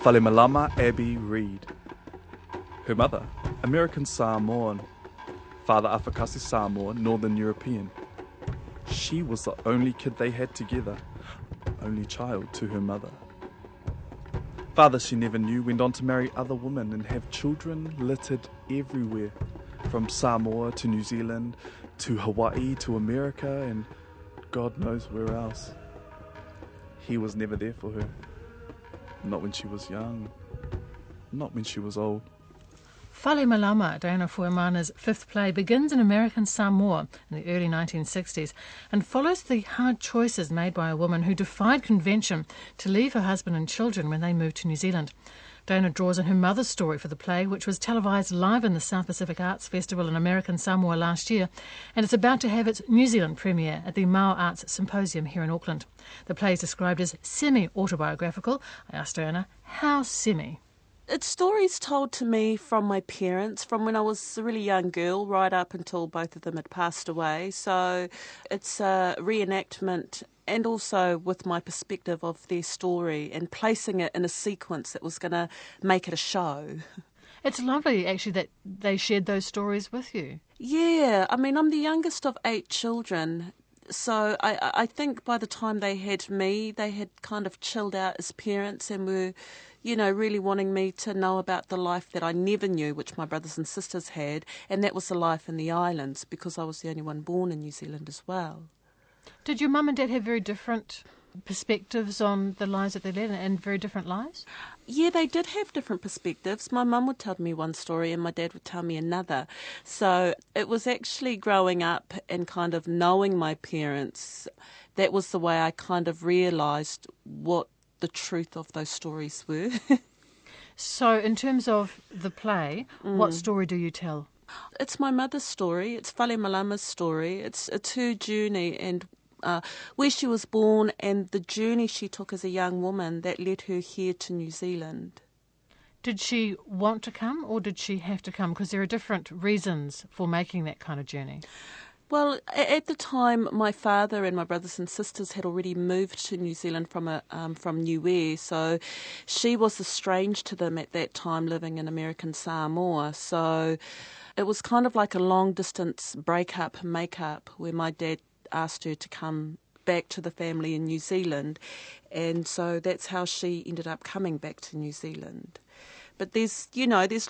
Falemalama Abby Reed. Her mother, American Samoan. Father Afakasi Samoan, Northern European. She was the only kid they had together, only child to her mother. Father she never knew went on to marry other women and have children littered everywhere, from Samoa to New Zealand, to Hawaii to America, and God knows where else. He was never there for her. Not when she was young, not when she was old. Falemalama, Dianna Fuemana's fifth play, begins in American Samoa in the early 1960s and follows the hard choices made by a woman who defied convention to leave her husband and children when they moved to New Zealand. Dianna draws on her mother's story for the play, which was televised live in the South Pacific Arts Festival in American Samoa last year, and it's about to have its New Zealand premiere at the Mao Arts Symposium here in Auckland. The play is described as semi-autobiographical. I asked Dianna, how semi? It's stories told to me from my parents, from when I was a really young girl, right up until both of them had passed away. So it's a reenactment and also with my perspective of their story and placing it in a sequence that was going to make it a show. It's lovely, actually, that they shared those stories with you. Yeah, I mean, I'm the youngest of 8 children. So I think by the time they had me, they had kind of chilled out as parents and were, really wanting me to know about the life that I never knew, which my brothers and sisters had, and that was the life in the islands, because I was the only one born in New Zealand as well. Did your mum and dad have very different perspectives on the lives that they led and very different lives? Yeah, they did have different perspectives. My mum would tell me one story and my dad would tell me another. So it was actually growing up and kind of knowing my parents, that was the way I kind of realised what the truth of those stories were. So in terms of the play, what story do you tell? It's my mother's story. It's Falemalama's story. It's her journey and where she was born and the journey she took as a young woman that led her here to New Zealand. Did she want to come or did she have to come? Because there are different reasons for making that kind of journey. Well, at the time, my father and my brothers and sisters had already moved to New Zealand from Niue, so she was estranged to them at that time, living in American Samoa. So it was kind of like a long-distance break-up, make-up, where my dad asked her to come back to the family in New Zealand, and so that's how she ended up coming back to New Zealand. But there's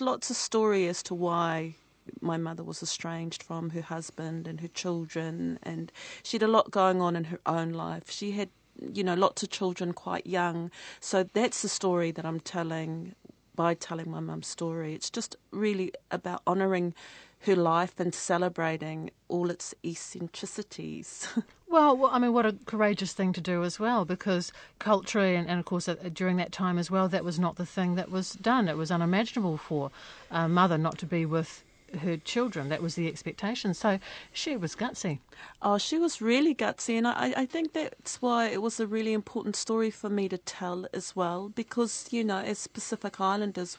lots of story as to why my mother was estranged from her husband and her children, and she had a lot going on in her own life. She had, lots of children quite young, so that's the story that I'm telling by telling my mum's story. It's just really about honouring her life and celebrating all its eccentricities. Well, I mean, what a courageous thing to do as well, because culturally and of course during that time as well, that was not the thing that was done. It was unimaginable for a mother not to be with her children. That was the expectation. So she was gutsy. Oh, she was really gutsy, and I think that's why it was a really important story for me to tell as well, because, as Pacific Islanders,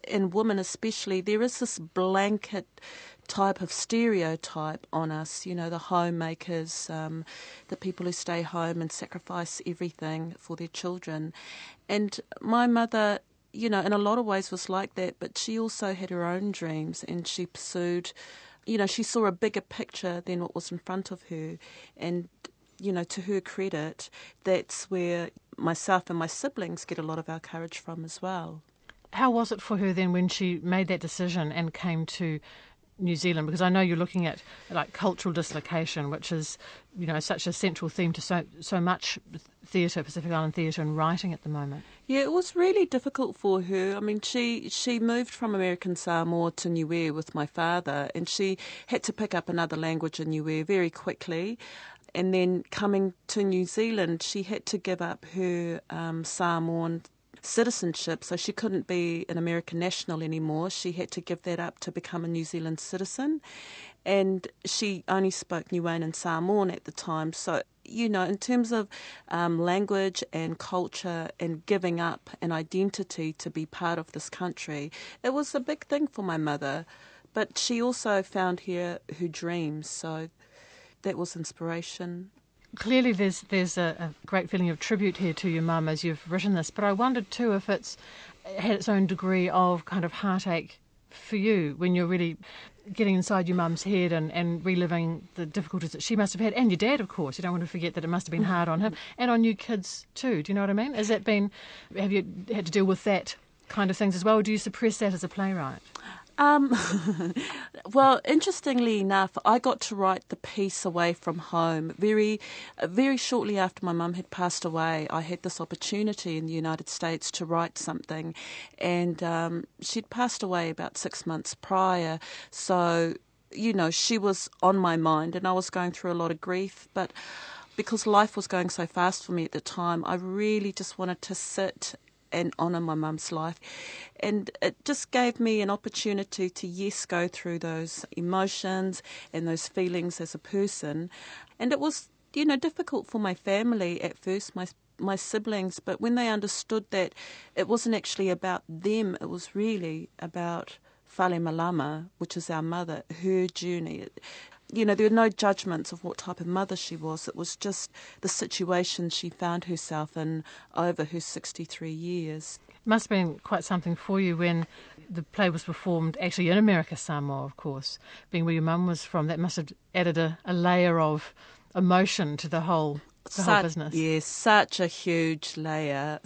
and women especially, there is this blanket type of stereotype on us, the homemakers, the people who stay home and sacrifice everything for their children. And my mother, in a lot of ways was like that, but she also had her own dreams and she pursued, she saw a bigger picture than what was in front of her. And, to her credit, that's where myself and my siblings get a lot of our courage from as well. How was it for her then when she made that decision and came to New Zealand? Because I know you're looking at like cultural dislocation, which is, such a central theme to so much theatre, Pacific Island theatre and writing at the moment. Yeah, it was really difficult for her. I mean, she moved from American Samoa to Niue with my father, and she had to pick up another language in Niue very quickly. And then coming to New Zealand, she had to give up her Samoan citizenship, so she couldn't be an American national anymore. She had to give that up to become a New Zealand citizen, and she only spoke Niuean and Samoan at the time. So, in terms of language and culture and giving up an identity to be part of this country, it was a big thing for my mother. But she also found here her dreams, so that was inspiration. Clearly there's a great feeling of tribute here to your mum as you've written this, but I wondered too if it's had its own degree of kind of heartache for you when you're really getting inside your mum's head and reliving the difficulties that she must have had, and your dad, of course. You don't want to forget that it must have been hard on him and on you kids too. Do you know what I mean? Have you had to deal with that kind of things as well, or do you suppress that as a playwright? Well, interestingly enough, I got to write the piece away from home. Very shortly after my mum had passed away, I had this opportunity in the United States to write something, and she'd passed away about 6 months prior, so, she was on my mind, and I was going through a lot of grief, but because life was going so fast for me at the time, I really just wanted to sit and honour my mum's life. And it just gave me an opportunity to, yes, go through those emotions and those feelings as a person. And it was, difficult for my family at first, my siblings, but when they understood that it wasn't actually about them, it was really about Falemalama, which is our mother, her journey. There were no judgments of what type of mother she was. It was just the situation she found herself in over her 63 years. It must have been quite something for you when the play was performed actually in American Samoa, of course, being where your mum was from. That must have added a layer of emotion to the whole business. Yes, such a huge layer,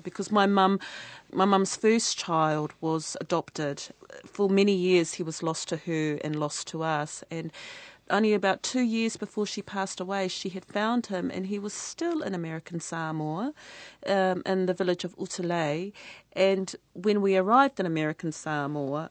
because my mum's first child was adopted. For many years he was lost to her and lost to us, and only about 2 years before she passed away, she had found him, and he was still in American Samoa, in the village of Utalei. And when we arrived in American Samoa,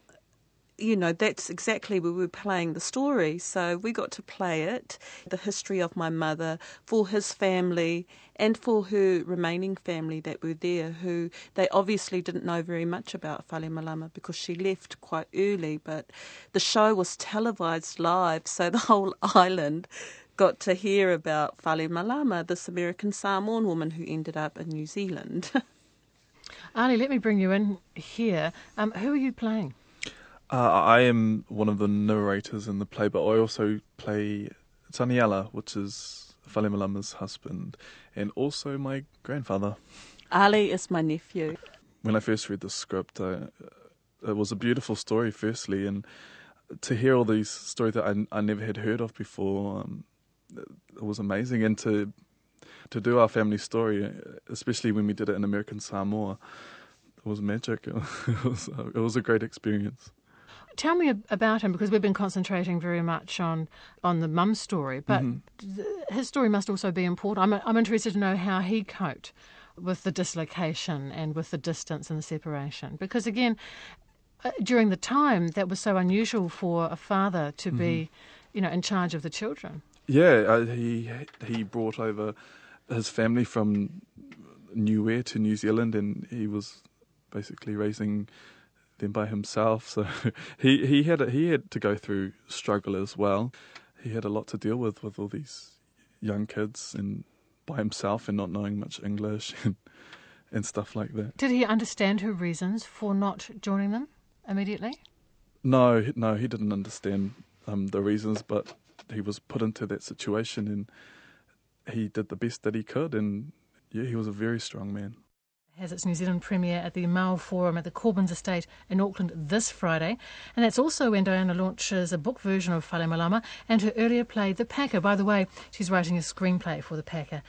that's exactly where we were playing the story. So we got to play it, the history of my mother, for his family and for her remaining family that were there, who they obviously didn't know very much about Falemalama because she left quite early. But the show was televised live, so the whole island got to hear about Falemalama, this American Samoan woman who ended up in New Zealand. Ali, let me bring you in here. Who are you playing? I am one of the narrators in the play, but I also play Dianna, which is Falemalama's husband, and also my grandfather. Ali is my nephew. When I first read the script, it was a beautiful story, firstly, and to hear all these stories that I never had heard of before, it was amazing. And to do our family story, especially when we did it in American Samoa, it was magic. It was a great experience. Tell me about him, because we've been concentrating very much on the mum story, but his story must also be important. I'm interested to know how he coped with the dislocation and with the distance and the separation, because again, during the time that was so unusual for a father to be, in charge of the children. Yeah, he brought over his family from Niue to New Zealand, and he was basically raising them by himself. So he had to go through struggle as well. He had a lot to deal with all these young kids and by himself and not knowing much English and stuff like that. Did he understand her reasons for not joining them immediately? No, he didn't understand the reasons, but he was put into that situation and he did the best that he could, and yeah, he was a very strong man. Has its New Zealand premiere at the Mau Forum at the Corbyn's Estate in Auckland this Friday. And that's also when Dianna launches a book version of Falemalama and her earlier play, The Packer. By the way, she's writing a screenplay for The Packer